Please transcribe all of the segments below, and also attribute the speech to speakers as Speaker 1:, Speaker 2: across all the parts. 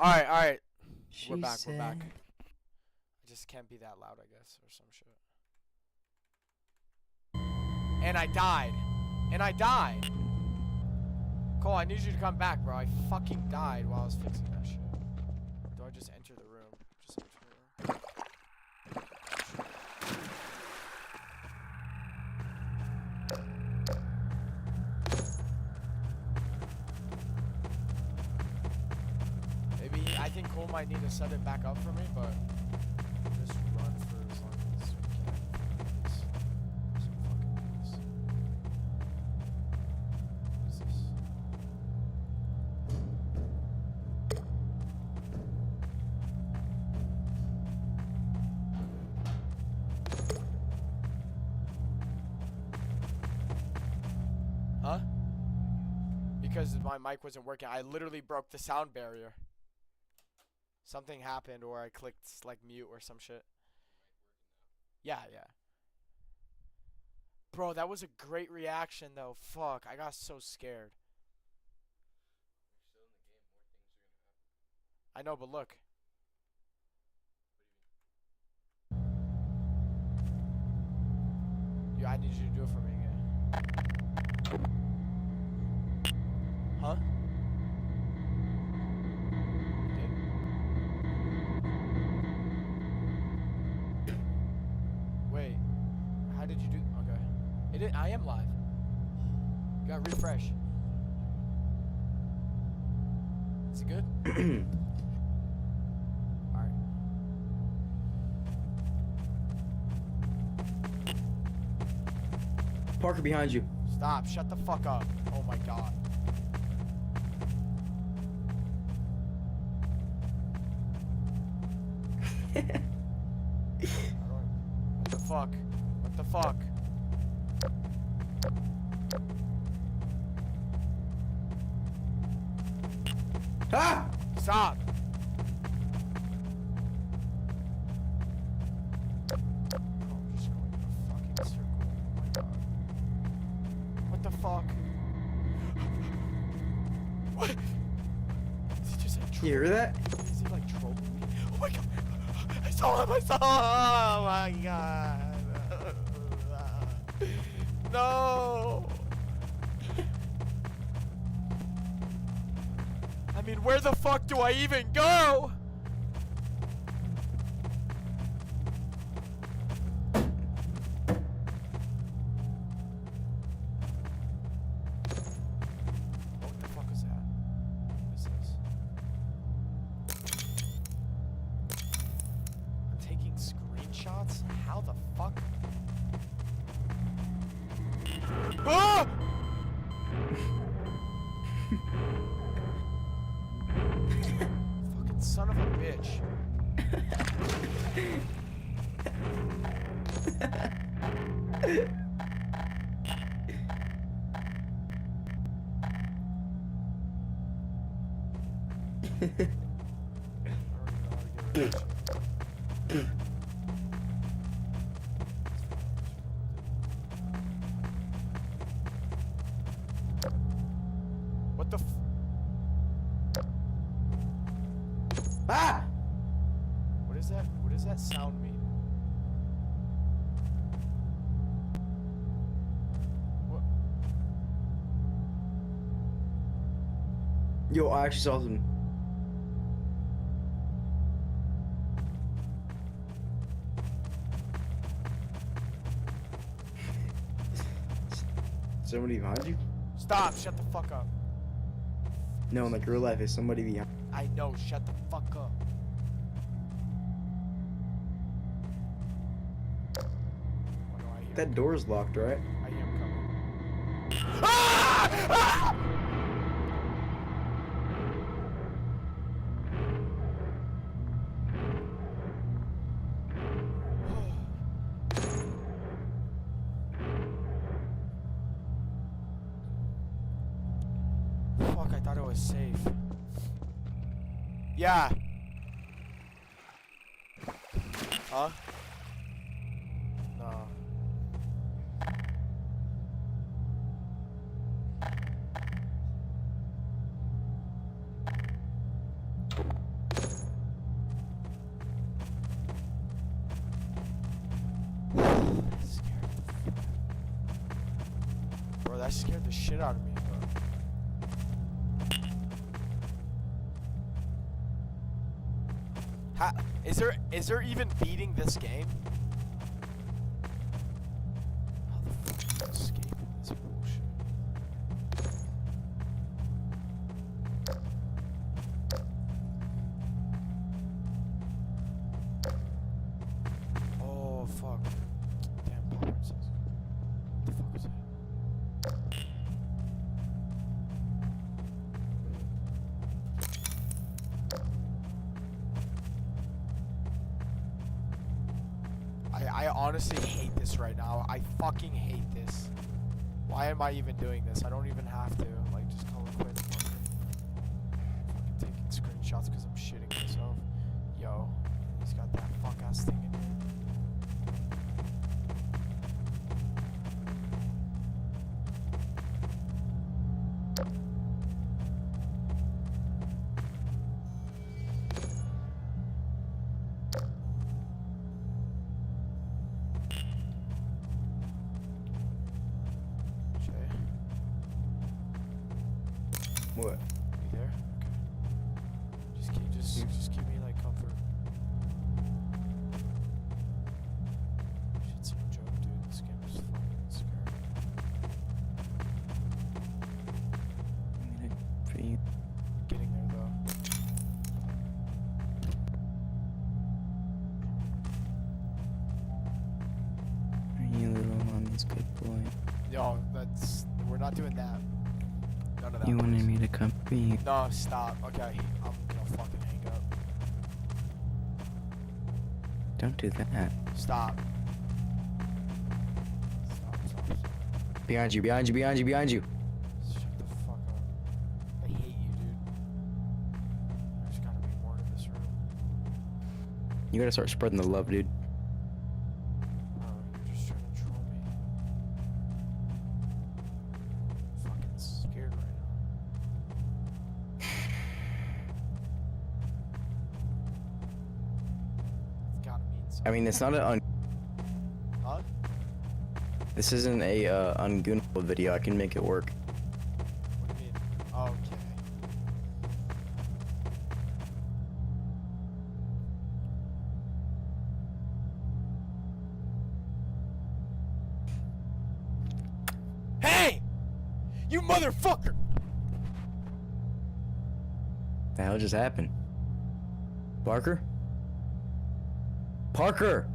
Speaker 1: Alright.
Speaker 2: She
Speaker 1: We're back.
Speaker 2: said...
Speaker 1: I just can't be that loud, I guess, or some shit. And I died. Cole, I need you to come back, bro. I fucking died while I was fixing that shit. Do I just enter the room? Just enter the room. Maybe I think Cole might need to set it back up for me, but just run for as long as we can. Please. Some fucking please. What is this? Huh? Because my mic wasn't working. I literally broke the sound barrier. Something happened, or I clicked like mute or some shit. Yeah. Bro, that was a great reaction though. Fuck, I got so scared. I know, but look. I need you to do it for me again. Huh? Wait, how did you do? Okay, I am live. You gotta refresh. Is it good? All right.
Speaker 2: Parker, behind you.
Speaker 1: Stop! Shut the fuck up! Oh my god. What the fuck? What the fuck?
Speaker 2: Ah!
Speaker 1: Stop! Oh, I'm just going in a fucking circle. Oh my god. What the fuck? What? Is he just like
Speaker 2: You hear that?
Speaker 1: Is he like trolling me? Oh my god! I saw him! Oh my god! No! I mean, where the fuck do I even go? What the fuck is that? What is this? I'm taking screenshots? How the fuck? Ah! Fucking son of a bitch. What the f-
Speaker 2: Ah!
Speaker 1: What is that? What does that sound mean? What?
Speaker 2: Yo, I actually saw some. Somebody behind you?
Speaker 1: Stop! Shut the fuck up.
Speaker 2: No, in like real life, is somebody behind.
Speaker 1: I know, shut the fuck up. What do I hear?
Speaker 2: That door's locked, right?
Speaker 1: I hear him coming. Ah! Ah! Fuck, I thought it was safe. Yeah. Huh? No. That scared the Bro, that scared the shit out of me, bro. Is there even beating this game? How the fuck do you escape this bullshit? Oh fuck. Damn Pop Princess. What the fuck was that? I honestly hate this right now. I fucking hate this. Why am I even doing this? I don't even have to. Like, just call it quits. Fucking taking screenshots because I'm shitting myself. Yo, he's got that fuck ass thing in here.
Speaker 2: What?
Speaker 1: You there? Okay. Just give me like comfort. Shit's no joke, dude. This game is fucking scary.
Speaker 2: I'm gonna for you.
Speaker 1: Getting there though.
Speaker 2: Are you little mommy's good boy?
Speaker 1: Yo, we're not doing that. None of that.
Speaker 2: You wanted
Speaker 1: please.
Speaker 2: me to come for you.
Speaker 1: No, stop. Okay, I'm gonna fucking hang up.
Speaker 2: Don't do that.
Speaker 1: Stop. Stop.
Speaker 2: Behind you, behind you, behind you, behind you.
Speaker 1: Shut the fuck up. I hate you, dude. There's gotta be more to this room.
Speaker 2: You gotta start spreading the love, dude.
Speaker 1: Oh, you're just trying to troll me. I'm fucking scared right now. It's gotta mean something.
Speaker 2: I mean, it's not an
Speaker 1: Huh?
Speaker 2: This isn't a ungoonable video. I can make it work.
Speaker 1: What do you mean? Okay. Hey! You motherfucker!
Speaker 2: The hell just happened? Parker? Parker!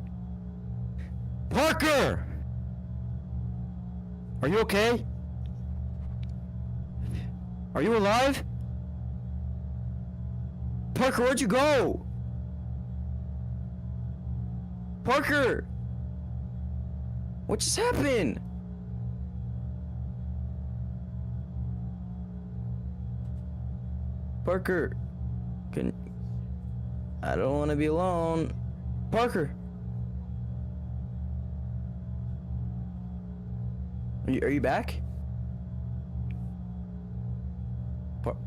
Speaker 2: Parker! Are you okay? Are you alive? Parker, where'd you go? Parker! What just happened? Parker, I don't want to be alone. Parker! Are you back?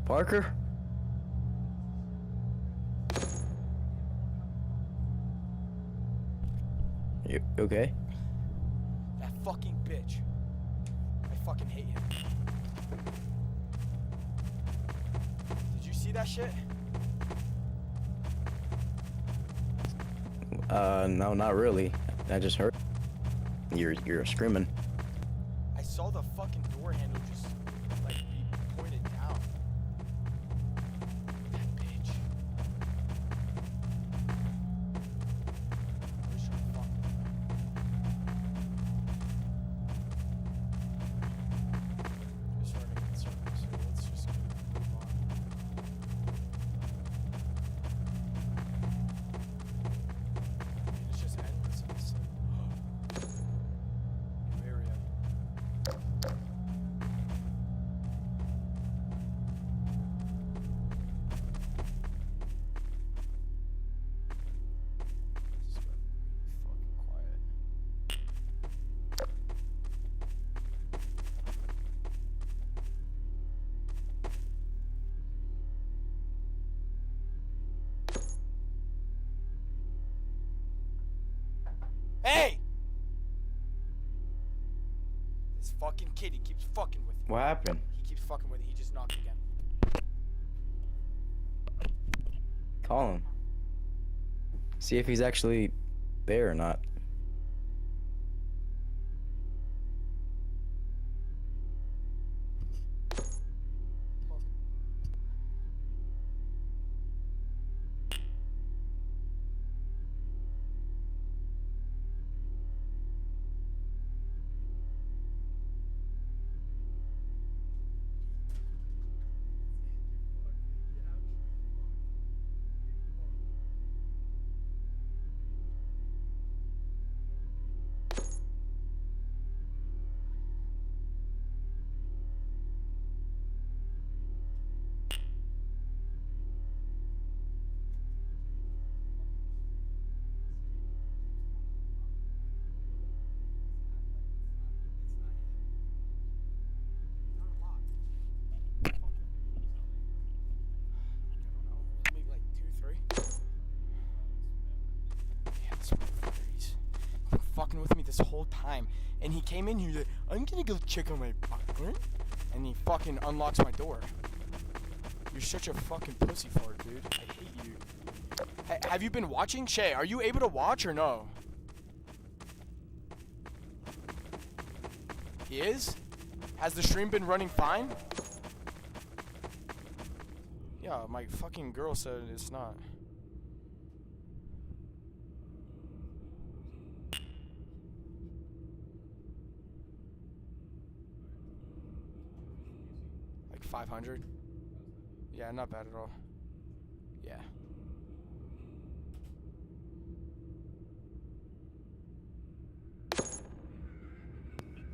Speaker 2: Parker? You okay?
Speaker 1: That fucking bitch. I fucking hate him. Did you see that shit?
Speaker 2: No, not really. I just heard you're screaming.
Speaker 1: I saw the fucking door handle just like be pointed down. That bitch. I was trying to fuck with her. Just starting to get circles, so let's just move on. I mean, it's just endless in this thing. New area. Just got really fucking quiet. Hey! fucking kid. He keeps fucking with me.
Speaker 2: What happened?
Speaker 1: He keeps fucking with me. He just knocked again.
Speaker 2: Call him. See if he's actually there or not. Maybe like 2, 3. Yeah, this motherfucker, he's been fucking with me this whole time. And he came in here, like, I'm gonna go check on my popcorn. And he fucking unlocks my door. You're such a fucking pussy fart, dude. I hate you. Have you been watching? Shay, are you able to watch or no? He is? Has the stream been running fine? Yeah, my fucking girl said it's not. Like 500? Yeah, not bad at all. Yeah.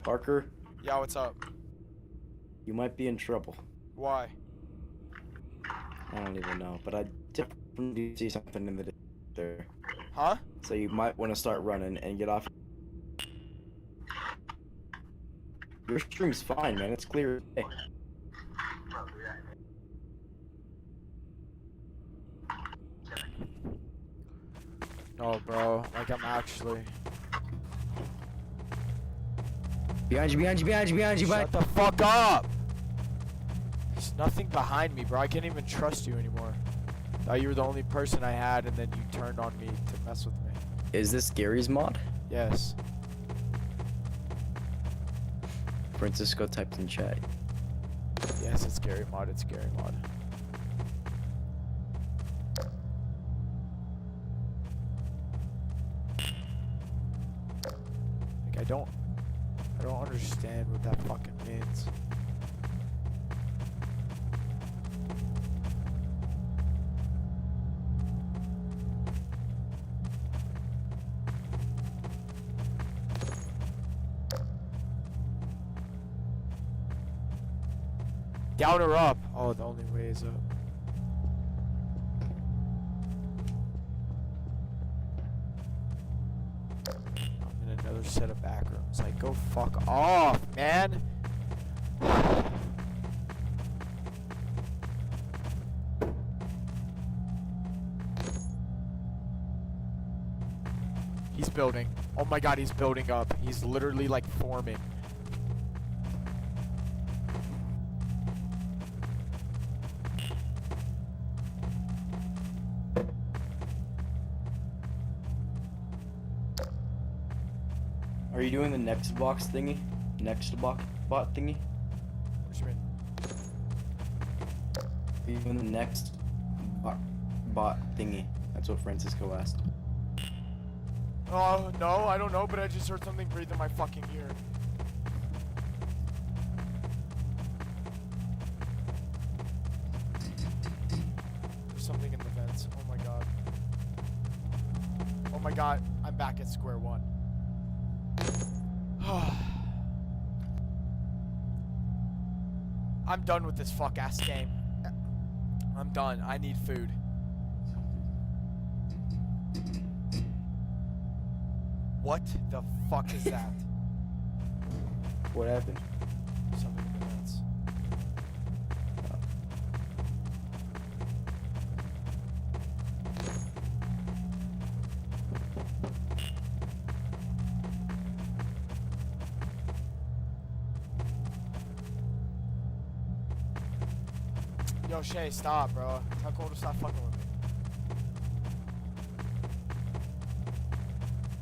Speaker 2: Parker,
Speaker 1: Yeah, what's up?
Speaker 2: you might be in trouble.
Speaker 1: Why?
Speaker 2: I don't even know, but I definitely see something in the there.
Speaker 1: Huh?
Speaker 2: So you might want to start running and get off. Your stream's fine, man. It's clear. Hey.
Speaker 1: No, bro. Like, I'm actually...
Speaker 2: Behind you, behind you, behind you, behind you,
Speaker 1: Shut
Speaker 2: behind
Speaker 1: the fuck up! There's nothing behind me, bro. I can't even trust you anymore. Thought you were the only person I had, and then you turned on me to mess with me.
Speaker 2: Is this Gary's mod?
Speaker 1: Yes.
Speaker 2: Francisco typed in chat.
Speaker 1: Yes, it's Gary Mod. It's Gary Mod. Like, I don't understand what that fucking means. Down or up? Oh, the only way is up. I'm in another set of back rooms. Like, go fuck off, man. He's building. Oh my god, he's building up. He's literally like forming.
Speaker 2: Are you doing the next box thingy? Next bot thingy?
Speaker 1: What do you mean?
Speaker 2: Are you doing the next bot thingy? That's what Francisco asked.
Speaker 1: Oh, no, I don't know, but I just heard something breathe in my fucking ear. There's something in the vents. Oh my god. Oh my god, I'm back at square one. I'm done with this fuck-ass game. I'm done. I need food. What the fuck is that?
Speaker 2: What happened?
Speaker 1: Something in the vents. Yo, Shay, stop, bro. Tell Cole to stop fucking with me.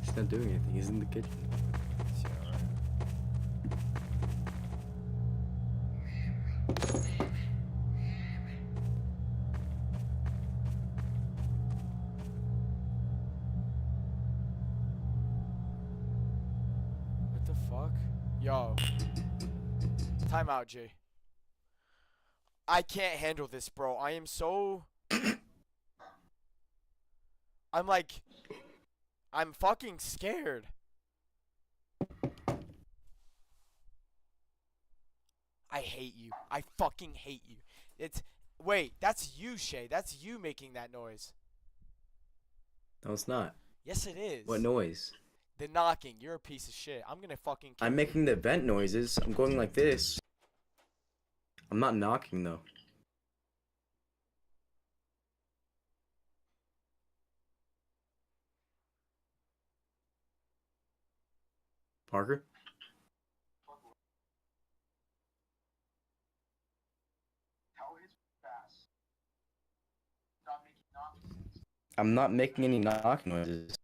Speaker 3: He's not doing anything. He's in the kitchen.
Speaker 1: Yeah, alright. What the fuck? Yo. Time out, G. I can't handle this, bro. I am so... I'm fucking scared. I hate you. I fucking hate you. Wait, that's you, Shay. That's you making that noise.
Speaker 3: No, it's not.
Speaker 1: Yes, it is.
Speaker 3: What noise?
Speaker 1: The knocking. You're a piece of shit. I'm gonna fucking kill
Speaker 3: I'm
Speaker 1: you.
Speaker 3: making the vent noises. I'm going like this. I'm not knocking though. Parker? I'm not making any knock noises.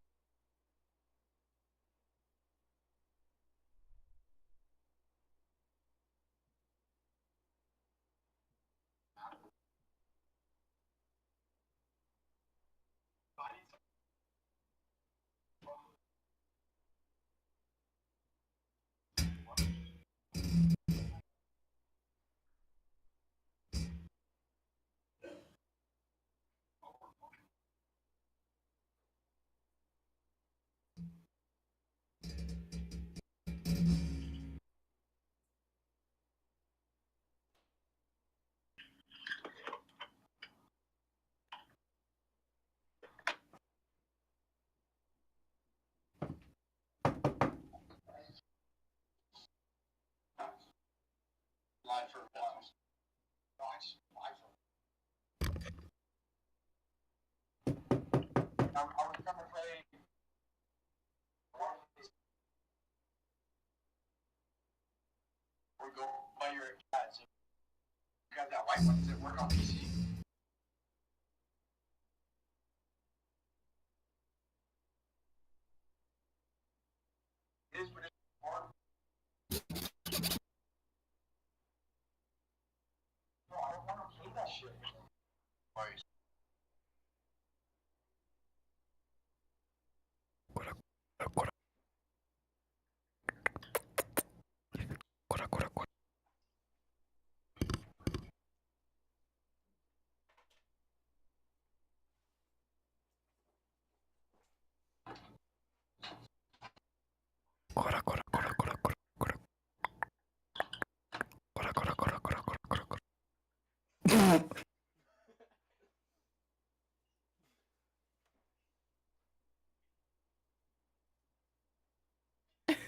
Speaker 1: Get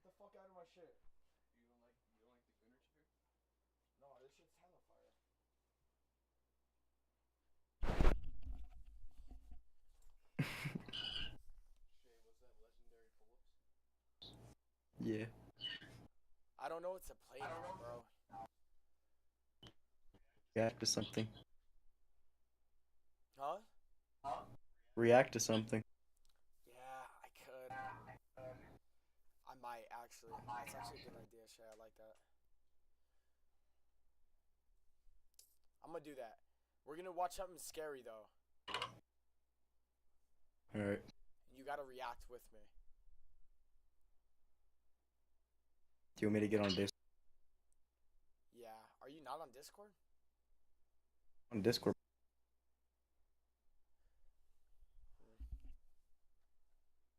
Speaker 1: the fuck out of my shit. You don't like the furniture? No, this shit's hella fire. Shay, was that legendary pull-ups?
Speaker 3: Yeah.
Speaker 1: I don't know what to play now, bro.
Speaker 3: React to something.
Speaker 1: Huh?
Speaker 3: React to something.
Speaker 1: Yeah, I could. I might actually. That's actually a good idea, Shay. I like that. I'm gonna do that. We're gonna watch something scary though.
Speaker 3: Alright.
Speaker 1: You gotta react with me.
Speaker 3: Do you want me to get on this?
Speaker 1: Yeah. Are you not on Discord?
Speaker 3: On Discord?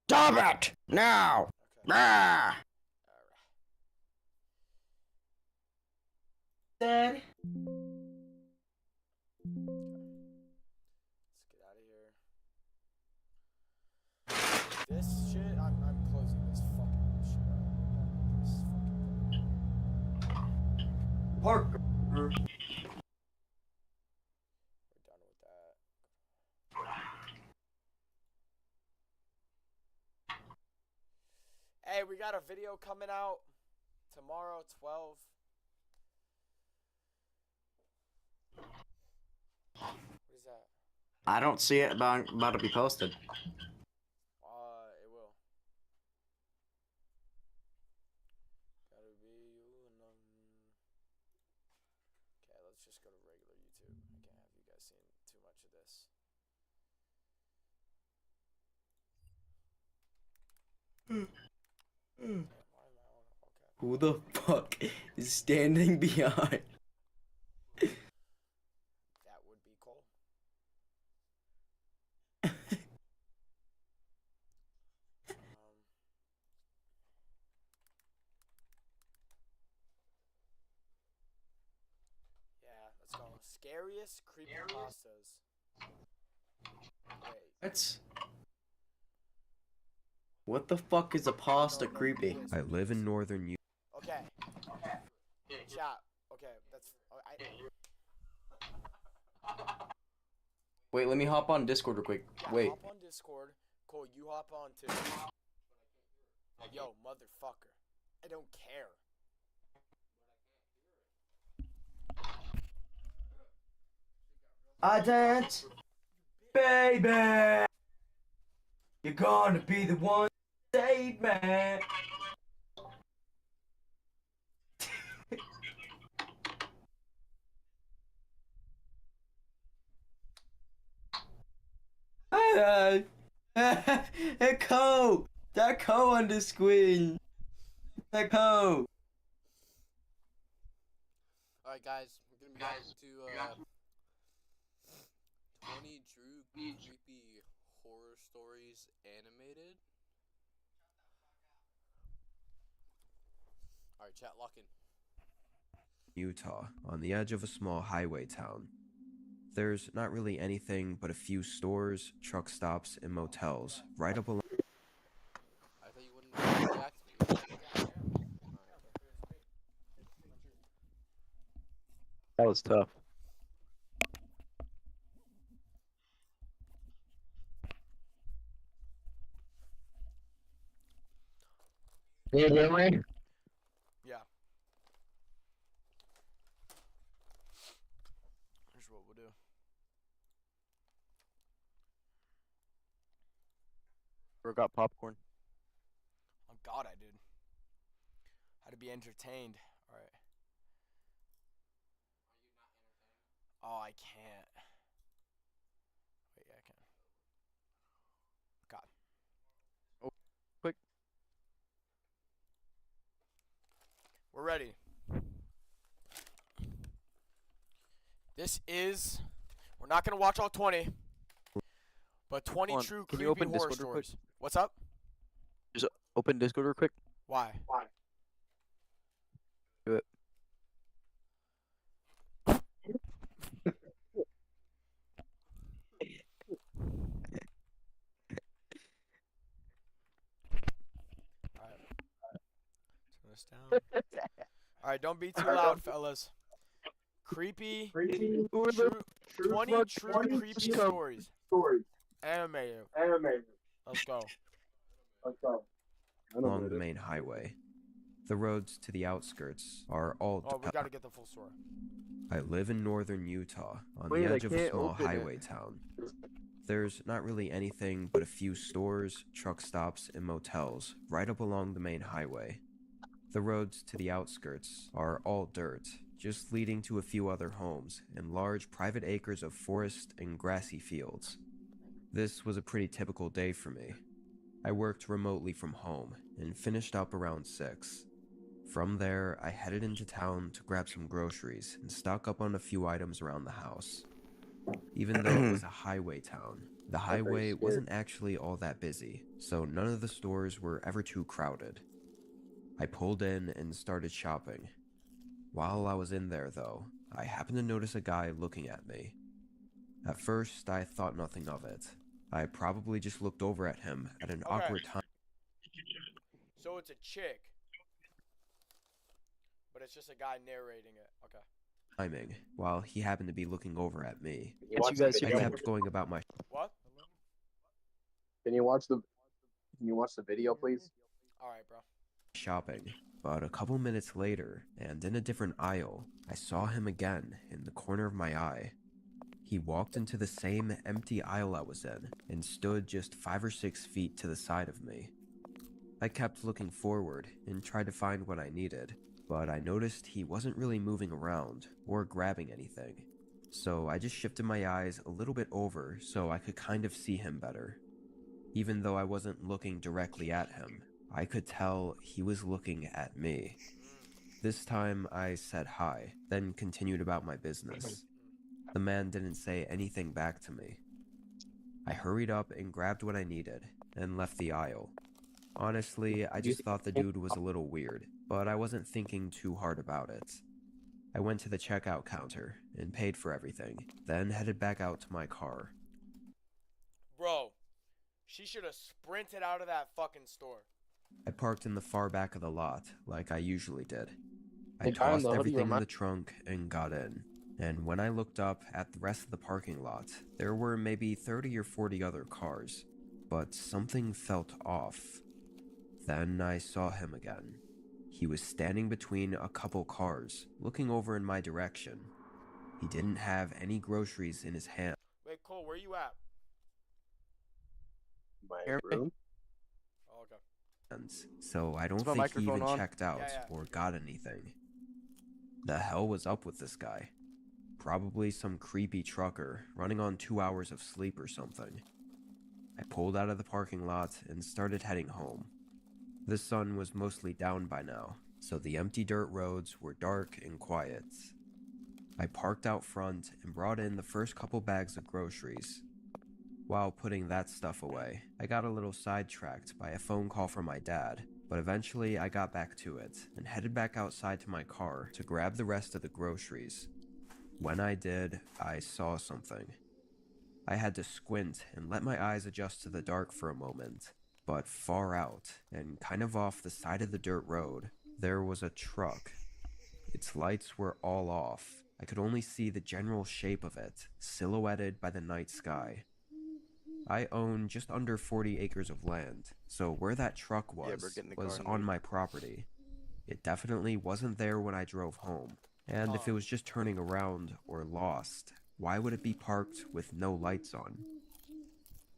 Speaker 3: Stop it! Now!
Speaker 1: Okay.
Speaker 3: Ah!
Speaker 1: Alright.
Speaker 3: Dad?
Speaker 1: Let's get out of here. This shit, I'm closing this fucking shit out. This fucking thing.
Speaker 3: Parker!
Speaker 1: We're done with that. Hey, we got a video coming out tomorrow, 12.
Speaker 3: I don't see it about to be posted.
Speaker 1: It will. Gotta be you and Okay, let's just go to regular YouTube. I can't have you guys seeing too much of this. Why am I on? Okay.
Speaker 3: Who the fuck is standing behind?
Speaker 1: That would be Cole. Yeah, let's go. Scariest creepypastas. Wait.
Speaker 3: What the fuck is a pasta creepy?
Speaker 4: I live in northern
Speaker 1: Okay. Chat. Okay, that's.
Speaker 3: Wait, let me hop on Discord real quick.
Speaker 1: Yeah,
Speaker 3: Wait.
Speaker 1: hop on Discord. Cole, you hop on too. Yo, motherfucker. I don't care.
Speaker 3: I dance, baby. You're gonna be the one to save me. Echo! That co on the screen! Echo!
Speaker 5: Alright guys, we're gonna be going to 20 Drew creepy horror stories animated. Alright, chat, lock in.
Speaker 4: Utah, on the edge of a small highway town. There's not really anything but a few stores, truck stops, and motels right up along.
Speaker 5: I thought you wouldn't react to me.
Speaker 6: That was tough. Can you hear me?
Speaker 1: Yeah. Here's what we'll do.
Speaker 6: Forgot popcorn.
Speaker 1: Oh God, I did. How to be entertained. All right. Oh, I can't. Wait, yeah, I can. God.
Speaker 6: Oh, quick.
Speaker 1: We're ready. This is. We're not gonna watch all 20, but 20
Speaker 6: Hold on,
Speaker 1: true
Speaker 6: can
Speaker 1: creepy
Speaker 6: you open
Speaker 1: horror
Speaker 6: Discord real quick?
Speaker 1: stories. What's up?
Speaker 6: Open Discord real quick.
Speaker 1: Why?
Speaker 6: Do it.
Speaker 1: Turn this down. All right, don't be too loud, fellas. Creepy. True, 20 true creepy stories. Animated. Let's go.
Speaker 4: Along the main highway. The roads to the outskirts are all
Speaker 1: Oh, we gotta get the full story.
Speaker 4: I live in northern Utah, on
Speaker 6: Wait,
Speaker 4: the
Speaker 6: I
Speaker 4: edge of a
Speaker 6: can't
Speaker 4: small
Speaker 6: open it.
Speaker 4: highway town. There's not really anything but a few stores, truck stops, and motels right up along the main highway. The roads to the outskirts are all dirt, just leading to a few other homes and large private acres of forest and grassy fields. This was a pretty typical day for me. I worked remotely from home and finished up around 6. From there, I headed into town to grab some groceries and stock up on a few items around the house. Even though it was a highway town, the highway wasn't actually all that busy, so none of the stores were ever too crowded. I pulled in and started shopping. While I was in there, though, I happened to notice a guy looking at me. At first, I thought nothing of it. I probably just looked over at him at an
Speaker 1: Okay.
Speaker 4: awkward time.
Speaker 1: So it's a chick, but it's just a guy narrating it. Okay.
Speaker 4: Timing, while he happened to be looking over at me.
Speaker 6: Yes, you guys
Speaker 4: I
Speaker 6: hear me?
Speaker 4: kept going about my
Speaker 1: What?
Speaker 6: Can you watch the video, please?
Speaker 1: All right, bro.
Speaker 4: shopping, but a couple minutes later, and in a different aisle, I saw him again in the corner of my eye. He walked into the same empty aisle I was in and stood just 5 or 6 feet to the side of me. I kept looking forward and tried to find what I needed, but I noticed he wasn't really moving around or grabbing anything. So I just shifted my eyes a little bit over so I could kind of see him better. Even though I wasn't looking directly at him, I could tell he was looking at me. This time I said hi, then continued about my business. The man didn't say anything back to me. I hurried up and grabbed what I needed and left the aisle. Honestly, I just thought the dude was a little weird, but I wasn't thinking too hard about it. I went to the checkout counter and paid for everything, then headed back out to my car.
Speaker 1: Bro, she should have sprinted out of that fucking store.
Speaker 4: I parked in the far back of the lot, like I usually did. I
Speaker 6: Hey, Kyle,
Speaker 4: tossed
Speaker 6: how do you
Speaker 4: everything in
Speaker 6: remind-
Speaker 4: the trunk and got in. And when I looked up at the rest of the parking lot, there were maybe 30 or 40 other cars, but something felt off. Then I saw him again. He was standing between a couple cars, looking over in my direction. He didn't have any groceries in his hand.
Speaker 1: Wait, Cole, where you at?
Speaker 6: My Hear me? room.
Speaker 1: Oh, okay.
Speaker 4: So I don't
Speaker 6: Is my
Speaker 4: think he
Speaker 6: microphone
Speaker 4: even
Speaker 6: on?
Speaker 4: checked out
Speaker 1: Yeah.
Speaker 4: or got anything. The hell was up with this guy? Probably some creepy trucker running on 2 hours of sleep or something. I pulled out of the parking lot and started heading home. The sun was mostly down by now, so the empty dirt roads were dark and quiet. I parked out front and brought in the first couple bags of groceries. While putting that stuff away, I got a little sidetracked by a phone call from my dad, but eventually I got back to it and headed back outside to my car to grab the rest of the groceries. When I did, I saw something. I had to squint and let my eyes adjust to the dark for a moment, but far out and kind of off the side of the dirt road, there was a truck. Its lights were all off. I could only see the general shape of it, silhouetted by the night sky. I own just under 40 acres of land, so where that truck
Speaker 6: Yeah,
Speaker 4: was
Speaker 6: we're getting the
Speaker 4: was
Speaker 6: car and
Speaker 4: on
Speaker 6: leave.
Speaker 4: my property. It definitely wasn't there when I drove home, and if it was just turning around or lost, why would it be parked with no lights on?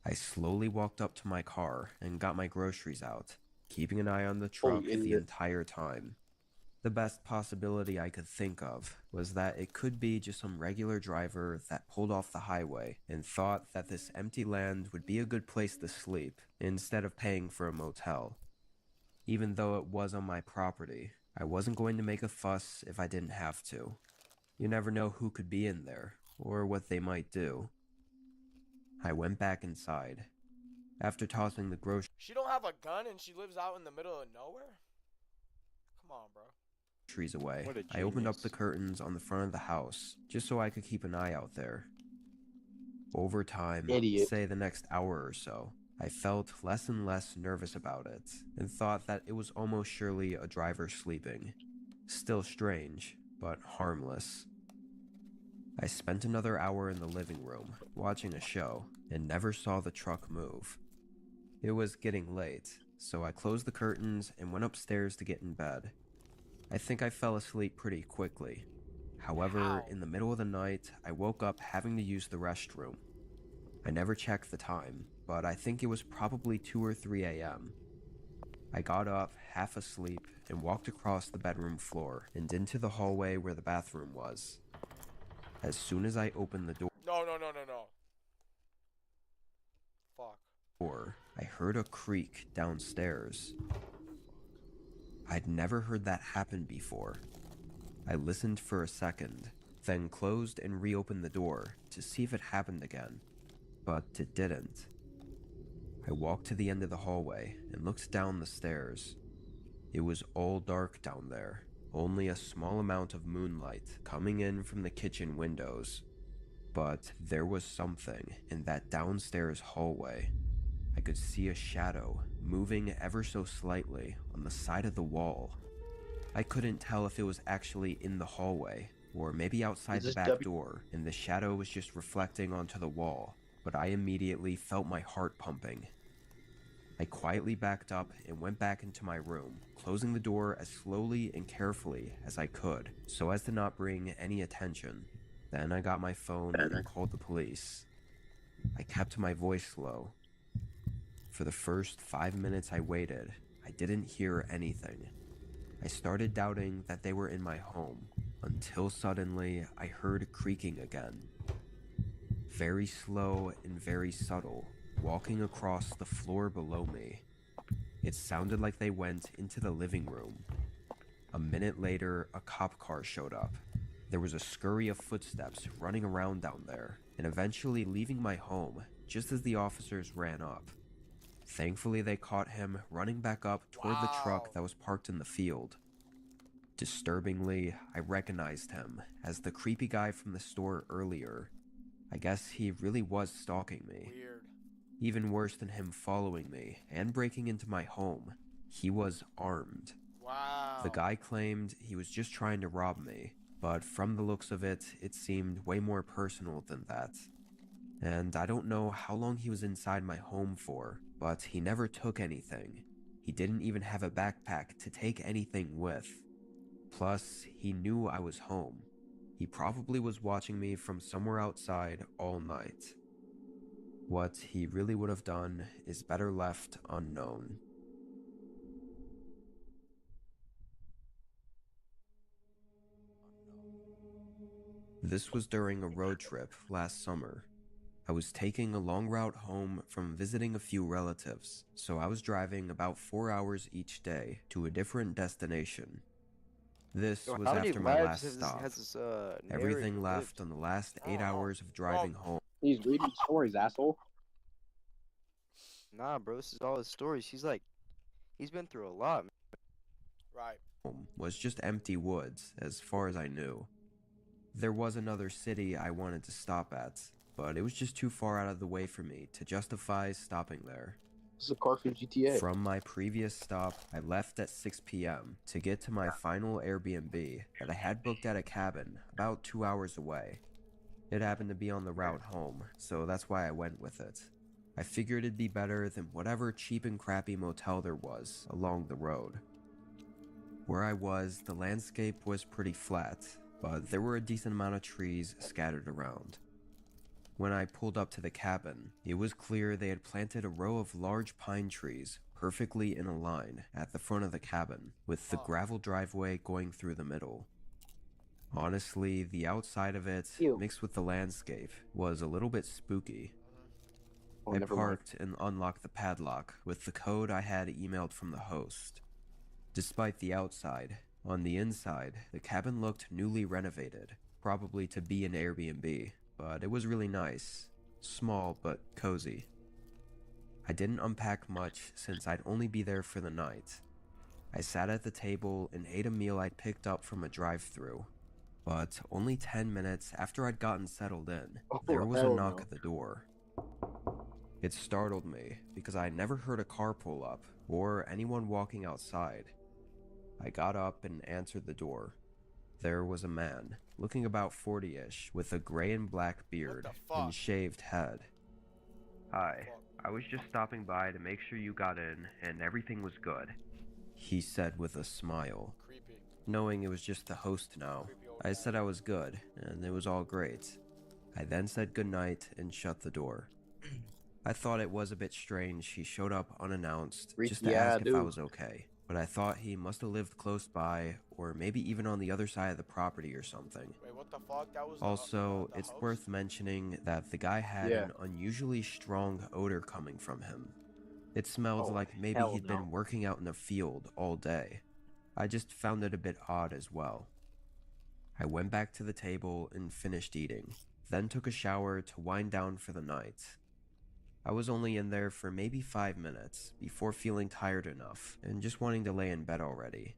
Speaker 4: I slowly walked up to my car and got my groceries out, keeping an eye on the truck the
Speaker 6: idiot.
Speaker 4: entire time. The best possibility I could think of was that it could be just some regular driver that pulled off the highway and thought that this empty land would be a good place to sleep instead of paying for a motel. Even though it was on my property, I wasn't going to make a fuss if I didn't have to. You never know who could be in there or what they might do. I went back inside. After tossing the groceries
Speaker 1: She don't have a gun and she lives out in the middle of nowhere? Come on, bro.
Speaker 4: away,
Speaker 6: What a
Speaker 4: I opened up
Speaker 6: genius.
Speaker 4: the curtains on the front of the house just so I could keep an eye out there. Over time,
Speaker 6: Idiot.
Speaker 4: say the next hour or so, I felt less and less nervous about it and thought that it was almost surely a driver sleeping. Still strange, but harmless. I spent another hour in the living room watching a show and never saw the truck move. It was getting late, so I closed the curtains and went upstairs to get in bed. I think I fell asleep pretty quickly. However,
Speaker 1: How?
Speaker 4: in the middle of the night, I woke up having to use the restroom. I never checked the time, but I think it was probably 2 or 3 a.m. I got up, half asleep, and walked across the bedroom floor and into the hallway where the bathroom was. As soon as I opened the
Speaker 1: No. Fuck.
Speaker 4: door, I heard a creak downstairs. I'd never heard that happen before. I listened for a second, then closed and reopened the door to see if it happened again, but it didn't. I walked to the end of the hallway and looked down the stairs. It was all dark down there, only a small amount of moonlight coming in from the kitchen windows. But there was something in that downstairs hallway. I could see a shadow moving ever so slightly on the side of the wall. I couldn't tell if it was actually in the hallway or maybe outside
Speaker 6: Is
Speaker 4: the
Speaker 6: this
Speaker 4: back
Speaker 6: W-
Speaker 4: door and the shadow was just reflecting onto the wall, but I immediately felt my heart pumping. I quietly backed up and went back into my room, closing the door as slowly and carefully as I could so as to not bring any attention. Then I got my phone and called the police. I kept my voice low. For the first 5 minutes I waited, I didn't hear anything. I started doubting that they were in my home, until suddenly I heard creaking again. Very slow and very subtle, walking across the floor below me. It sounded like they went into the living room. A minute later, a cop car showed up. There was a scurry of footsteps running around down there, and eventually leaving my home just as the officers ran up. Thankfully, they caught him running back up toward the
Speaker 1: Wow.
Speaker 4: truck that was parked in the field. Disturbingly, I recognized him as the creepy guy from the store earlier. I guess he really was stalking me.
Speaker 1: Weird.
Speaker 4: Even worse than him following me and breaking into my home, he was armed.
Speaker 1: Wow.
Speaker 4: The guy claimed he was just trying to rob me, but from the looks of it, it seemed way more personal than that. And I don't know how long he was inside my home for, but he never took anything. He didn't even have a backpack to take anything with. Plus, he knew I was home. He probably was watching me from somewhere outside all night. What he really would have done is better left unknown. This was during a road trip last summer. I was taking a long route home from visiting a few relatives, so I was driving about 4 hours each day to a different destination. This
Speaker 6: So
Speaker 4: was
Speaker 6: how many
Speaker 4: after my
Speaker 6: lives
Speaker 4: last stop.
Speaker 6: has this
Speaker 4: Everything
Speaker 6: narrator
Speaker 4: left
Speaker 6: lived?
Speaker 4: on the last
Speaker 1: Oh,
Speaker 4: 8
Speaker 1: no.
Speaker 4: hours of driving
Speaker 1: Oh.
Speaker 4: home
Speaker 6: He's reading stories, asshole. Nah, bro, this is all his stories. He's been through a lot, man.
Speaker 1: Right.
Speaker 4: was just empty woods, as far as I knew. There was another city I wanted to stop at, but it was just too far out of the way for me to justify stopping there.
Speaker 6: This is a car for GTA.
Speaker 4: From my previous stop, I left at 6 p.m. to get to my final Airbnb that I had booked at a cabin about 2 hours away. It happened to be on the route home, so that's why I went with it. I figured it'd be better than whatever cheap and crappy motel there was along the road. Where I was, the landscape was pretty flat, but there were a decent amount of trees scattered around. When I pulled up to the cabin, it was clear they had planted a row of large pine trees perfectly in a line at the front of the cabin, with the gravel driveway going through the middle. Honestly, the outside of it,
Speaker 6: Ew.
Speaker 4: mixed with the landscape, was a little bit spooky.
Speaker 6: Oh,
Speaker 4: I
Speaker 6: never mind.
Speaker 4: parked and unlocked the padlock with the code I had emailed from the host. Despite the outside, on the inside, the cabin looked newly renovated, probably to be an Airbnb, but it was really nice. Small, but cozy. I didn't unpack much since I'd only be there for the night. I sat at the table and ate a meal I'd picked up from a drive-thru. But only 10 minutes after I'd gotten settled in,
Speaker 6: Oh,
Speaker 4: there was a
Speaker 6: hell
Speaker 4: knock
Speaker 6: no.
Speaker 4: at the door. It startled me because I had never heard a car pull up or anyone walking outside. I got up and answered the door. There was a man, looking about 40-ish, with a gray and black beard
Speaker 1: fuck?
Speaker 4: and shaved head. Hi,
Speaker 1: Fuck.
Speaker 4: I was just stopping by to make sure you got in and everything was good, he said with a smile.
Speaker 1: Creepy.
Speaker 4: Knowing it was just the host now, I said I was good and it was all great. I then said goodnight and shut the door. I thought it was a bit strange he showed up unannounced just to ask if I was okay, but I thought he must have lived close by or maybe even on the other side of the property or something.
Speaker 1: Wait, what the fuck? That was
Speaker 4: Also,
Speaker 1: the
Speaker 4: it's
Speaker 1: host?
Speaker 4: worth mentioning that the guy had
Speaker 6: Yeah.
Speaker 4: an unusually strong odor coming from him. It smelled
Speaker 6: Oh,
Speaker 4: like maybe
Speaker 6: hell
Speaker 4: he'd
Speaker 6: no.
Speaker 4: been working out in the field all day. I just found it a bit odd as well. I went back to the table and finished eating, then took a shower to wind down for the night. I was only in there for maybe 5 minutes before feeling tired enough and just wanting to lay in bed already.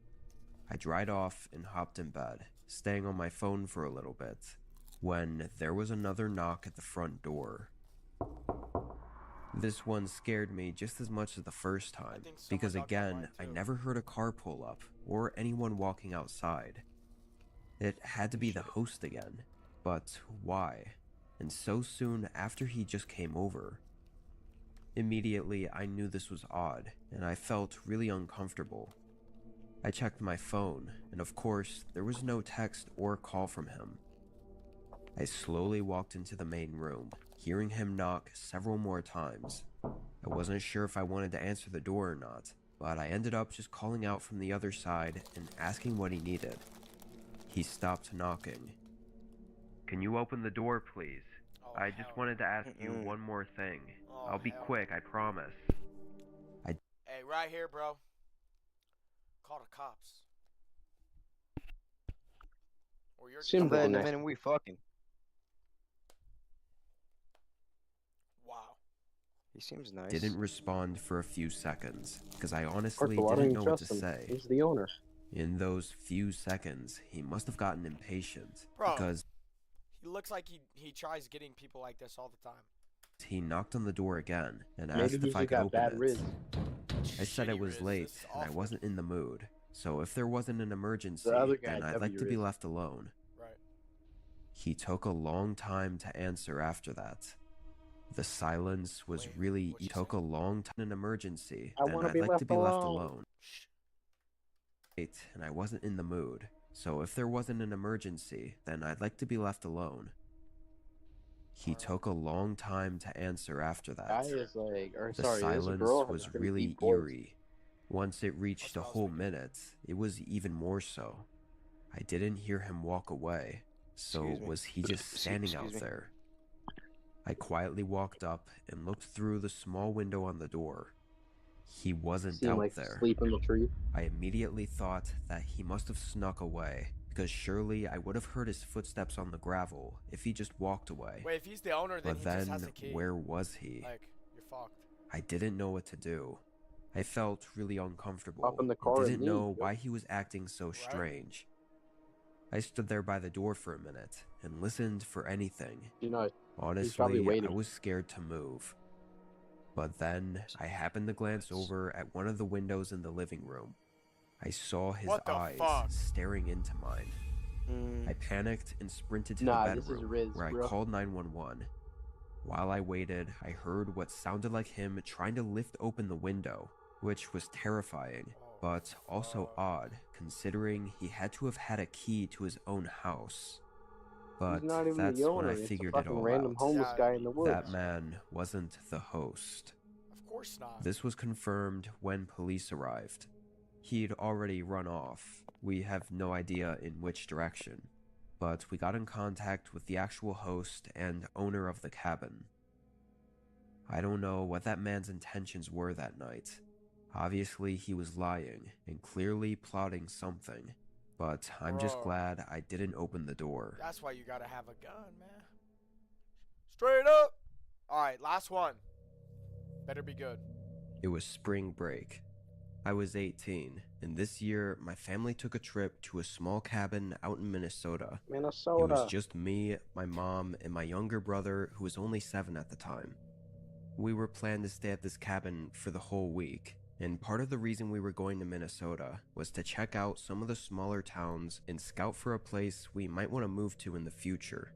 Speaker 4: I dried off and hopped in bed, staying on my phone for a little bit, when there was another knock at the front door. This one scared me just as much as the first time,
Speaker 1: think someone
Speaker 4: because
Speaker 1: knocked on
Speaker 4: again,
Speaker 1: mine
Speaker 4: I
Speaker 1: too.
Speaker 4: never heard a car pull up or anyone walking outside. It had to be the host again, but why? And so soon after he just came over. Immediately, I knew this was odd, and I felt really uncomfortable. I checked my phone, and of course, there was no text or call from him. I slowly walked into the main room, hearing him knock several more times. I wasn't sure if I wanted to answer the door or not, but I ended up just calling out from the other side and asking what he needed. He stopped knocking. "Can you open the door, please?
Speaker 1: Oh,
Speaker 4: I just
Speaker 1: hell
Speaker 4: wanted to ask you
Speaker 6: Mm-mm.
Speaker 4: one more thing.
Speaker 1: Oh,
Speaker 4: I'll be
Speaker 1: hell
Speaker 4: quick, I promise."
Speaker 1: Hey, right here, bro. Call the cops. Or you're just
Speaker 6: I'm
Speaker 3: Simple,
Speaker 6: letting him
Speaker 3: man.
Speaker 6: in and we fucking.
Speaker 1: wow.
Speaker 6: He seems nice.
Speaker 4: Didn't respond for a few seconds, because I
Speaker 3: First
Speaker 4: honestly
Speaker 3: of all, I don't
Speaker 4: didn't
Speaker 3: even
Speaker 4: know what to
Speaker 3: trust him.
Speaker 4: say.
Speaker 3: He's the owner.
Speaker 4: In those few seconds, he must have gotten impatient,
Speaker 1: Bro.
Speaker 4: because
Speaker 1: He looks like he tries getting people like this all the time.
Speaker 4: he knocked on the door again and
Speaker 3: Maybe
Speaker 4: asked
Speaker 3: he's
Speaker 4: if I
Speaker 3: just
Speaker 4: could
Speaker 3: got
Speaker 4: open
Speaker 3: bad
Speaker 4: it.
Speaker 3: riz.
Speaker 4: I said it
Speaker 1: Shitty
Speaker 4: was
Speaker 1: Riz,
Speaker 4: late
Speaker 1: this is
Speaker 4: and I
Speaker 1: awful.
Speaker 4: wasn't in the mood, so if there wasn't an emergency,
Speaker 3: other guy,
Speaker 4: then I'd like to be
Speaker 3: W.
Speaker 4: left alone.
Speaker 1: Right.
Speaker 4: He took a long time to answer after that. The silence was
Speaker 1: Wait,
Speaker 4: really
Speaker 1: what'd you
Speaker 4: took
Speaker 1: say?
Speaker 4: a long time. An emergency,
Speaker 3: I
Speaker 4: then
Speaker 3: wanna
Speaker 4: I'd
Speaker 3: be
Speaker 4: like to
Speaker 3: left
Speaker 4: be left
Speaker 3: alone.
Speaker 4: alone.
Speaker 1: Shh.
Speaker 4: Late and I wasn't in the mood, so if there wasn't an emergency, then I'd like to be left alone. He
Speaker 1: Alright.
Speaker 4: took a long time to answer after that.
Speaker 3: Guy is like, or
Speaker 4: The
Speaker 3: sorry, there's a
Speaker 4: silence
Speaker 3: girl has
Speaker 4: was
Speaker 3: pretty
Speaker 4: really
Speaker 3: deep voice.
Speaker 4: eerie. Once it reached a
Speaker 1: That's what I was
Speaker 4: whole
Speaker 1: thinking.
Speaker 4: minute, it was even more so. I didn't hear him walk away, so
Speaker 6: Excuse me.
Speaker 4: was he just standing out
Speaker 6: Excuse me.
Speaker 4: there? I quietly walked up and looked through the small window on the door. He wasn't
Speaker 3: See him
Speaker 4: out
Speaker 3: like
Speaker 4: there.
Speaker 3: sleep in the tree.
Speaker 4: I immediately thought that he must have snuck away, because surely I would have heard his footsteps on the gravel if he just walked away.
Speaker 1: Wait, if he's the owner, then
Speaker 4: But
Speaker 1: he
Speaker 4: then,
Speaker 1: just has the key.
Speaker 4: where was he?
Speaker 1: Like, you're fucked.
Speaker 4: I didn't know what to do. I felt really uncomfortable
Speaker 3: Hop in the
Speaker 4: and
Speaker 3: car and
Speaker 4: didn't
Speaker 3: leave,
Speaker 4: know
Speaker 3: yo.
Speaker 4: why he was acting so strange. I stood there by the door for a minute and listened for anything.
Speaker 3: You know, probably
Speaker 4: Honestly, I
Speaker 3: waiting.
Speaker 4: was scared to move. But then I happened to glance over at one of the windows in the living room. I saw his
Speaker 1: What the
Speaker 4: eyes
Speaker 1: fuck?
Speaker 4: staring into mine.
Speaker 6: Mm.
Speaker 4: I panicked and sprinted to
Speaker 3: Nah,
Speaker 4: the
Speaker 3: this is
Speaker 4: bedroom
Speaker 3: Riz,
Speaker 4: where I
Speaker 3: bro.
Speaker 4: called 911. While I waited, I heard what sounded like him trying to lift open the window, which was terrifying, but also odd considering he had to have had a key to his own house. But
Speaker 3: He's not even
Speaker 4: that's
Speaker 3: the
Speaker 4: when
Speaker 3: owner.
Speaker 4: I
Speaker 3: It's a
Speaker 4: figured it
Speaker 3: fucking
Speaker 4: all
Speaker 3: random
Speaker 4: out.
Speaker 3: homeless
Speaker 1: Yeah,
Speaker 3: guy in the woods.
Speaker 4: That man wasn't the host.
Speaker 1: Of course not.
Speaker 4: This was confirmed when police arrived. He'd already run off. We have no idea in which direction, but we got in contact with the actual host and owner of the cabin. I don't know what that man's intentions were that night. Obviously, he was lying and clearly plotting something, but I'm just
Speaker 1: Bro.
Speaker 4: glad I didn't open the door.
Speaker 1: That's why you gotta have a gun, man. Straight up. Alright, last one. Better be good.
Speaker 4: It was spring break. I was 18, and this year my family took a trip to a small cabin out in Minnesota. It
Speaker 3: Minnesota.
Speaker 4: was just me, my mom, and my younger brother, who was only 7 at the time. We were planned to stay at this cabin for the whole week, and part of the reason we were going to Minnesota was to check out some of the smaller towns and scout for a place we might want to move to in the future.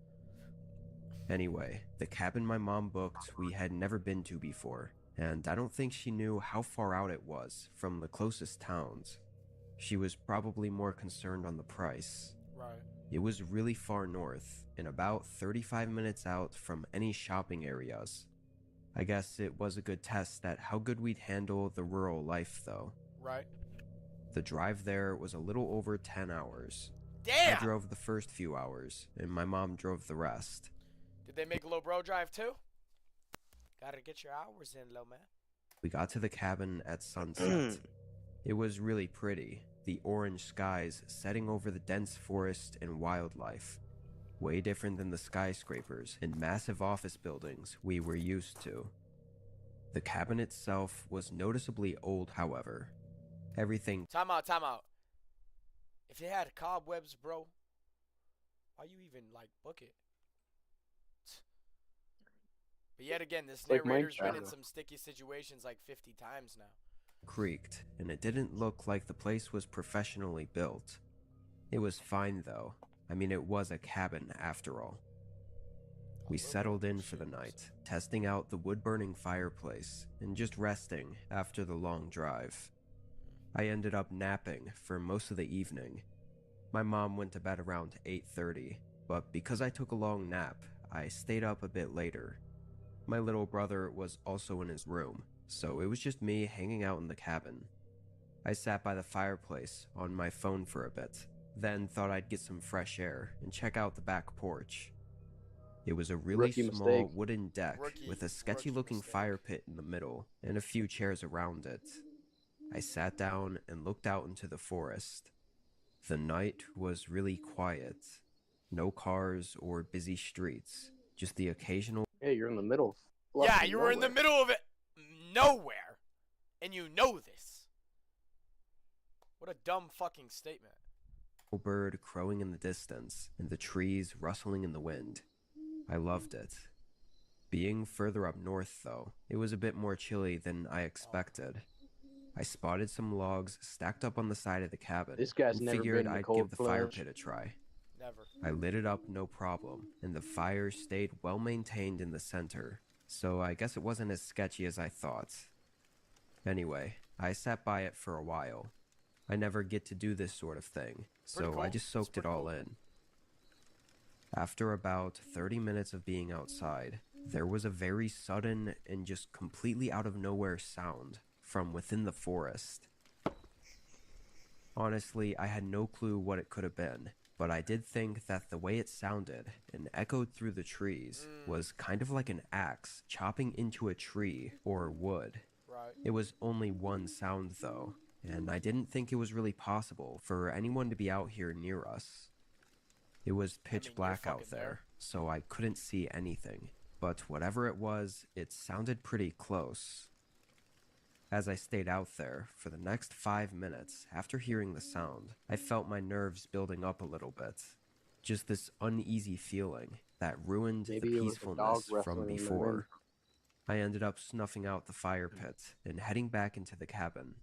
Speaker 4: Anyway, the cabin my mom booked we had never been to before, and I don't think she knew how far out it was from the closest towns. She was probably more concerned on the price.
Speaker 1: Right.
Speaker 4: It was really far north, and about 35 minutes out from any shopping areas. I guess it was a good test at how good we'd handle the rural life, though.
Speaker 1: Right.
Speaker 4: The drive there was a little over 10 hours.
Speaker 1: Damn!
Speaker 4: I drove the first few hours, and my mom drove the rest.
Speaker 1: Did they make a little bro drive too? Gotta get your hours in, low man.
Speaker 4: We got to the cabin at sunset. It was really pretty, the orange skies setting over the dense forest and wildlife. Way different than the skyscrapers and massive office buildings we were used to. The cabin itself was noticeably old, however. Everything
Speaker 1: Time out, time out. If it had cobwebs, bro, why you even like book it? But yet again, this
Speaker 3: like
Speaker 1: narrator's been
Speaker 3: Minecraft.
Speaker 1: in some sticky situations like 50 times now.
Speaker 4: creaked, and it didn't look like the place was professionally built. It was fine though. I mean, it was a cabin after all. We settled in for the night, testing out the wood-burning fireplace and just resting after the long drive. I ended up napping for most of the evening. My mom went to bed around 8:30, but because I took a long nap, I stayed up a bit later. My little brother was also in his room, so it was just me hanging out in the cabin. I sat by the fireplace on my phone for a bit, then thought I'd get some fresh air and check out the back porch. It was a really
Speaker 7: Rookie
Speaker 4: small
Speaker 7: mistake.
Speaker 4: wooden deck with a sketchy looking
Speaker 1: mistake.
Speaker 4: fire pit in the middle and a few chairs around it. I sat down and looked out into the forest. The night was really quiet. No cars or busy streets, just the occasional
Speaker 7: Hey, you're in the middle. of
Speaker 1: Yeah,
Speaker 7: fucking
Speaker 1: you were in the
Speaker 7: nowhere.
Speaker 1: middle of it. Nowhere. And you know this. What a dumb fucking statement.
Speaker 4: bird crowing in the distance and the trees rustling in the wind. I loved it. Being further up north, though, it was a bit more chilly than I expected. I spotted some logs stacked up on the side of the cabin
Speaker 7: This guy's
Speaker 4: and
Speaker 7: never
Speaker 4: figured
Speaker 7: been in a
Speaker 4: I'd
Speaker 7: cold
Speaker 4: give the fire
Speaker 7: plunge.
Speaker 4: pit a try.
Speaker 1: Never.
Speaker 4: I lit it up no problem, and the fire stayed well maintained in the center, so I guess it wasn't as sketchy as I thought. Anyway, I sat by it for a while. I never get to do this sort of thing, so
Speaker 1: cool.
Speaker 4: I just
Speaker 1: It's
Speaker 4: soaked it
Speaker 1: pretty
Speaker 4: all
Speaker 1: cool.
Speaker 4: in. After about 30 minutes of being outside, there was a very sudden and just completely out of nowhere sound from within the forest. Honestly, I had no clue what it could have been, but I did think that the way it sounded and echoed through the trees was kind of like an axe chopping into a tree or wood.
Speaker 1: Right.
Speaker 4: It was only one sound though, and I didn't think it was really possible for anyone to be out here near us. It was pitch
Speaker 1: mean, you're
Speaker 4: black out
Speaker 1: fucking
Speaker 4: there,
Speaker 1: there.
Speaker 4: so I couldn't see anything, but whatever it was, it sounded pretty close. As I stayed out there for the next 5 minutes after hearing the sound, I felt my nerves building up a little bit. Just this uneasy feeling that ruined
Speaker 7: Maybe
Speaker 4: the
Speaker 7: it was a dog
Speaker 4: peacefulness from
Speaker 7: wrestling in the
Speaker 4: before.
Speaker 7: wind.
Speaker 4: I ended up snuffing out the fire pit and heading back into the cabin.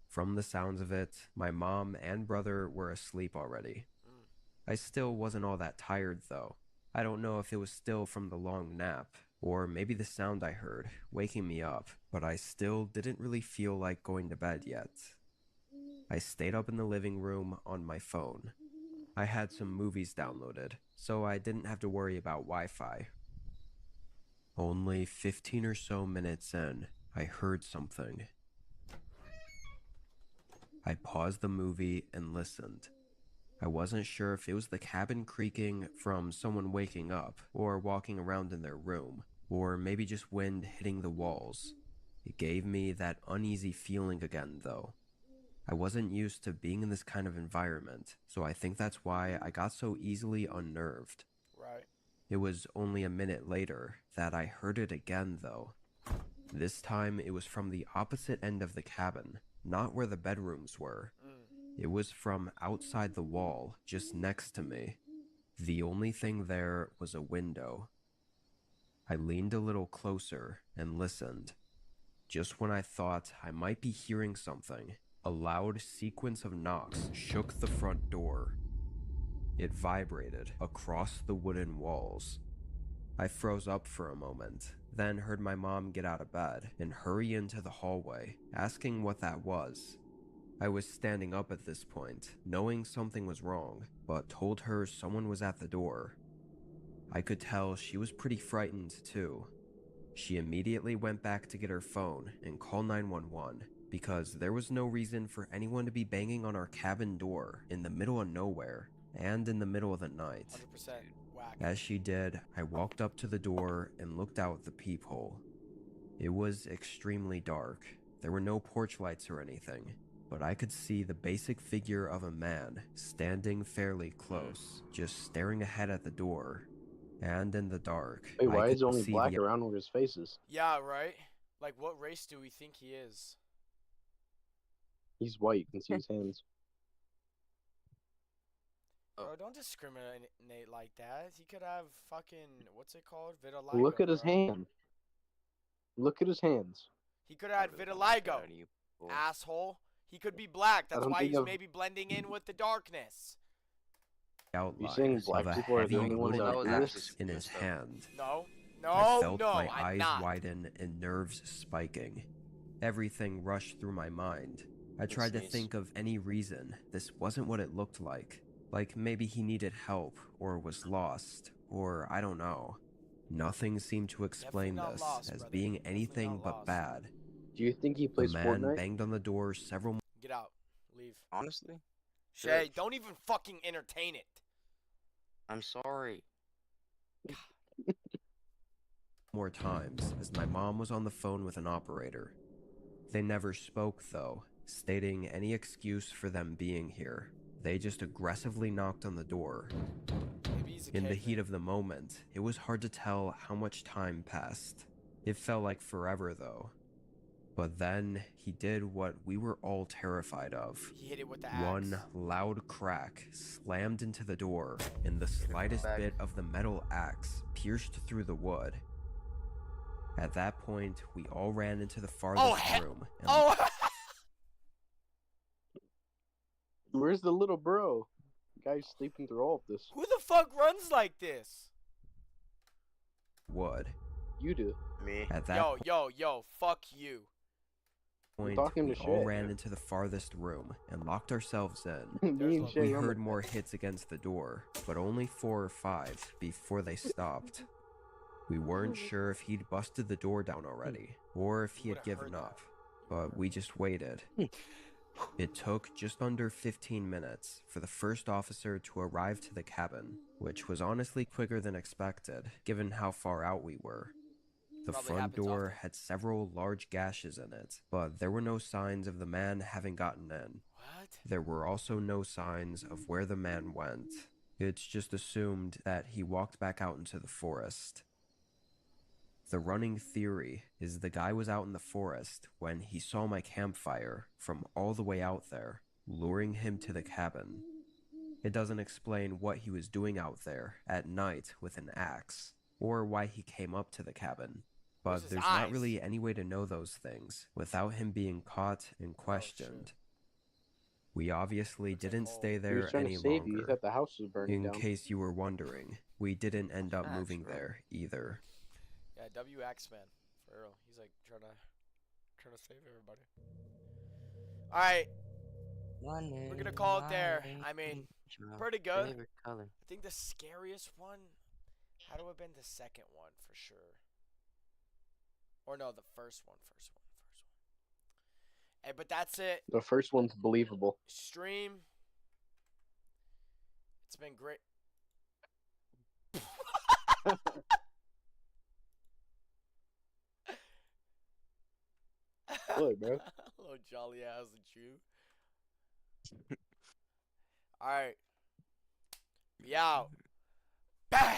Speaker 4: From the sounds of it, my mom and brother were asleep already. I still wasn't all that tired though. I don't know if it was still from the long nap, or maybe the sound I heard waking me up, but I still didn't really feel like going to bed yet. I stayed up in the living room on my phone. I had some movies downloaded, so I didn't have to worry about Wi-Fi. Only 15 or so minutes in, I heard something. I paused the movie and listened. I wasn't sure if it was the cabin creaking from someone waking up or walking around in their room, or maybe just wind hitting the walls. It gave me that uneasy feeling again, though. I wasn't used to being in this kind of environment, so I think that's why I got so easily unnerved.
Speaker 1: Right.
Speaker 4: It was only a minute later that I heard it again, though. This time it was from the opposite end of the cabin, not where the bedrooms were. It was from outside the wall, just next to me. The only thing there was a window. I leaned a little closer and listened. Just when I thought I might be hearing something, a loud sequence of knocks shook the front door. It vibrated across the wooden walls. I froze up for a moment, then heard my mom get out of bed and hurry into the hallway, asking what that was. I was standing up at this point, knowing something was wrong, but told her someone was at the door. I could tell she was pretty frightened too. She immediately went back to get her phone and call 911 because there was no reason for anyone to be banging on our cabin door in the middle of nowhere and in the middle of the night.
Speaker 1: 100% whack.
Speaker 4: As she did, I walked up to the door and looked out the peephole. It was extremely dark. There were no porch lights or anything, but I could see the basic figure of a man standing fairly close, just staring ahead at the door. And in the dark,
Speaker 7: Wait,
Speaker 4: I
Speaker 7: why
Speaker 4: could
Speaker 7: is it only
Speaker 4: see
Speaker 7: black
Speaker 4: the
Speaker 7: around where his face is?
Speaker 1: Yeah, right? Like, what race do we think he is?
Speaker 7: He's white. You can see his hands.
Speaker 1: Bro, don't discriminate like that. He could have fucking, what's it called? Vitiligo.
Speaker 7: Look at his
Speaker 1: bro.
Speaker 7: hand. Look at his hands.
Speaker 1: He could have had vitiligo, asshole. He could be black. That's
Speaker 7: don't
Speaker 1: why
Speaker 7: think
Speaker 1: he's
Speaker 7: of-
Speaker 1: maybe blending in with the darkness.
Speaker 4: outline
Speaker 7: black
Speaker 4: of a
Speaker 7: people are the
Speaker 4: heavy
Speaker 7: only ones
Speaker 4: wooden
Speaker 7: that do
Speaker 4: axe
Speaker 7: this?
Speaker 4: in his hand.
Speaker 1: No,
Speaker 4: I
Speaker 1: no,
Speaker 4: felt
Speaker 1: no,
Speaker 4: my
Speaker 1: I'm
Speaker 4: eyes
Speaker 1: not.
Speaker 4: widen and nerves spiking. Everything rushed through my mind. I tried to
Speaker 5: Sneeze.
Speaker 4: think of any reason this wasn't what it looked like. Like maybe he needed help or was lost, or I don't know. Nothing seemed to explain
Speaker 1: not
Speaker 4: this
Speaker 1: lost,
Speaker 4: as
Speaker 1: brother.
Speaker 4: being
Speaker 1: Definitely
Speaker 4: anything
Speaker 1: not
Speaker 4: but
Speaker 1: lost.
Speaker 4: bad.
Speaker 7: Do you think he
Speaker 4: The
Speaker 7: plays
Speaker 4: man
Speaker 7: Fortnite?
Speaker 4: banged on the door several
Speaker 1: Get out. Leave.
Speaker 6: Honestly,
Speaker 1: Shay,
Speaker 6: Sure.
Speaker 1: don't even fucking entertain it.
Speaker 6: I'm sorry.
Speaker 4: more times as my mom was on the phone with an operator. They never spoke though, stating any excuse for them being here. They just aggressively knocked on the door.
Speaker 1: Maybe he's a
Speaker 4: In the
Speaker 1: caveman.
Speaker 4: heat of the moment, it was hard to tell how much time passed. It felt like forever though. But then he did what we were all terrified of.
Speaker 1: He hit it with the axe.
Speaker 4: One loud crack slammed into the door, and the slightest
Speaker 6: back.
Speaker 4: bit of the metal axe pierced through the wood. At that point, we all ran into the farthest room. And
Speaker 1: Oh!
Speaker 7: Where's the little bro? The guy's sleeping through all of this.
Speaker 1: Who the fuck runs like this?
Speaker 4: wood.
Speaker 7: You do.
Speaker 6: Me.
Speaker 4: At that
Speaker 1: Yo, fuck you.
Speaker 4: point,
Speaker 7: talking
Speaker 4: we
Speaker 7: to
Speaker 4: all
Speaker 7: Shay.
Speaker 4: ran into the farthest room and locked ourselves in.
Speaker 7: Me and
Speaker 1: There's
Speaker 7: Shay
Speaker 4: We
Speaker 7: on the-
Speaker 4: heard more hits against the door, but only 4 or 5 before they stopped. We weren't sure if he'd busted the door down already, or if he had
Speaker 1: Would've
Speaker 4: given
Speaker 1: heard that.
Speaker 4: up, but we just waited. It took just under 15 minutes for the first officer to arrive to the cabin, which was honestly quicker than expected, given how far out we were. The
Speaker 1: Probably
Speaker 4: front
Speaker 1: happens
Speaker 4: door
Speaker 1: often.
Speaker 4: had several large gashes in it, but there were no signs of the man having gotten in.
Speaker 1: What?
Speaker 4: There were also no signs of where the man went. It's just assumed that he walked back out into the forest. The running theory is the guy was out in the forest when he saw my campfire from all the way out there, luring him to the cabin. It doesn't explain what he was doing out there at night with an axe, or why he came up to the cabin.
Speaker 1: Where's
Speaker 4: But
Speaker 1: his
Speaker 4: there's
Speaker 1: eyes?
Speaker 4: not really any way to know those things without him being caught and questioned. We obviously
Speaker 1: Looks like
Speaker 4: didn't
Speaker 1: coal.
Speaker 4: stay
Speaker 7: He
Speaker 4: there
Speaker 7: was trying
Speaker 4: any
Speaker 7: to save you. He
Speaker 4: longer.
Speaker 7: thought the house was burning
Speaker 4: In
Speaker 7: down.
Speaker 4: case you were wondering, we didn't end up
Speaker 6: Facts,
Speaker 4: moving
Speaker 6: bro.
Speaker 4: there either.
Speaker 1: Yeah, WX man, for real. He's like trying to save everybody. All right,
Speaker 6: We're
Speaker 1: gonna call it there. I mean, pretty good.
Speaker 6: Favorite color.
Speaker 1: I think the scariest one had to have been the second one for sure. Or no, the first one. Hey, but that's it.
Speaker 7: The first one's believable.
Speaker 1: Stream. It's been great.
Speaker 7: What, bro?
Speaker 1: Hello, jolly ass Jew. All right. We out. Bang.